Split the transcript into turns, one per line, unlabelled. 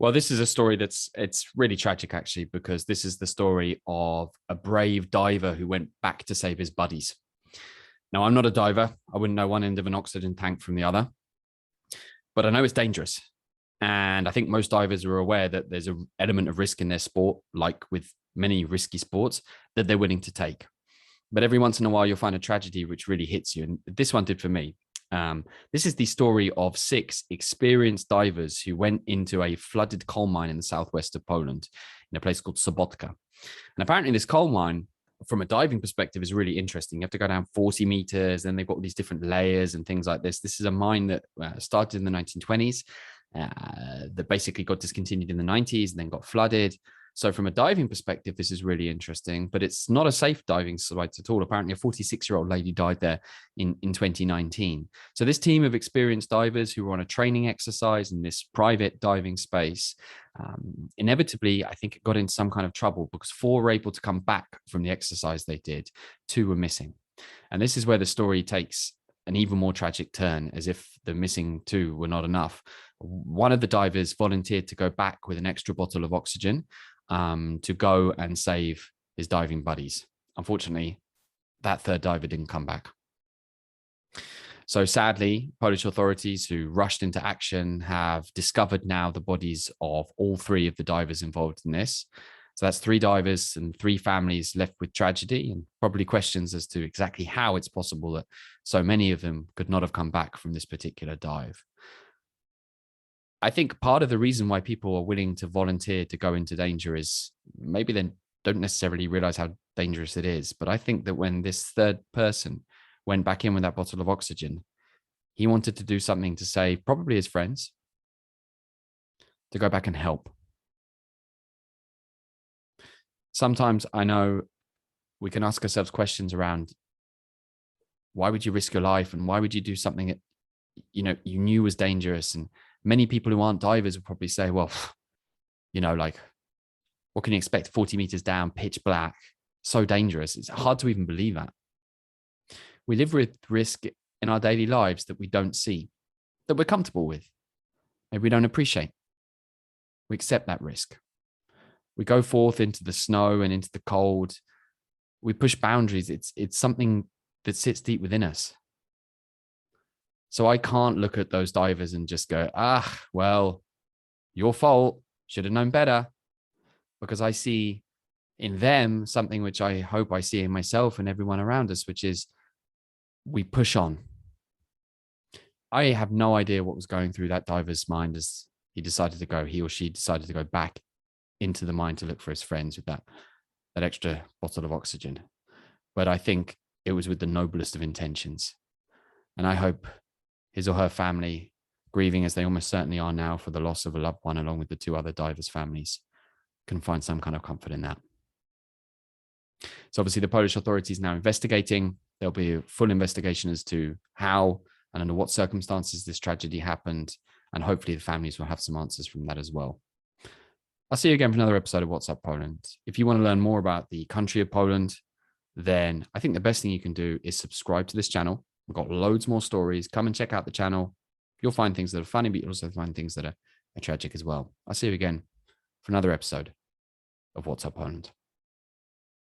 Well, this is a story it's really tragic actually, because this is the story of a brave diver who went back to save his buddies. Now, I'm not a diver. I wouldn't know one end of an oxygen tank from the other, but I know it's dangerous. And I think most divers are aware that there's an element of risk in their sport, like with many risky sports, that they're willing to take. But every once in a while, you'll find a tragedy which really hits you. And this one did for me. This is the story of 6 experienced divers who went into a flooded coal mine in the southwest of Poland in a place called Sobotka. And apparently this coal mine, from a diving perspective, is really interesting. You have to go down 40 meters, and they've got all these different layers and things like this. This is a mine that started in the 1920s, that basically got discontinued in the 90s and then got flooded. So from a diving perspective, this is really interesting, but it's not a safe diving site at all. Apparently a 46-year-old lady died there in 2019. So this team of experienced divers who were on a training exercise in this private diving space, inevitably, I think it got into some kind of trouble because 4 were able to come back from the exercise they did. 2 were missing. And this is where the story takes an even more tragic turn, as if the missing 2 were not enough. One of the divers volunteered to go back with an extra bottle of oxygen to go and save his diving buddies. Unfortunately, that 3rd diver didn't come back. So sadly, Polish authorities who rushed into action have discovered now the bodies of all 3 of the divers involved in this. So that's 3 divers and 3 families left with tragedy, and probably questions as to exactly how it's possible that so many of them could not have come back from this particular dive. I think part of the reason why people are willing to volunteer to go into danger is maybe they don't necessarily realize how dangerous it is. But I think that when this 3rd person went back in with that bottle of oxygen, he wanted to do something to save probably his friends, to go back and help. Sometimes I know we can ask ourselves questions around, why would you risk your life, and why would you do something that you knew was dangerous? And many people who aren't divers will probably say, well, like, what can you expect? 40 meters down, pitch black, so dangerous. It's hard to even believe that. We live with risk in our daily lives that we don't see, that we're comfortable with, maybe we don't appreciate. We accept that risk. We go forth into the snow and into the cold. We push boundaries. It's something that sits deep within us. So I can't look at those divers and just go, well, your fault, should have known better. Because I see in them something which I hope I see in myself and everyone around us, which is we push on. I have no idea what was going through that diver's mind as he or she decided to go back into the mine to look for his friends with that extra bottle of oxygen. But I think it was with the noblest of intentions. And I hope his or her family, grieving as they almost certainly are now for the loss of a loved one, along with the 2 other divers' families, can find some kind of comfort in that. So obviously the Polish authorities now investigating. There'll be a full investigation as to how and under what circumstances this tragedy happened. And hopefully the families will have some answers from that as well. I'll see you again for another episode of What's Up Poland. If you want to learn more about the country of Poland, then I think the best thing you can do is subscribe to this channel. We've got loads more stories. Come and check out the channel. You'll find things that are funny, but you'll also find things that are tragic as well. I'll see you again for another episode of What's Up Poland.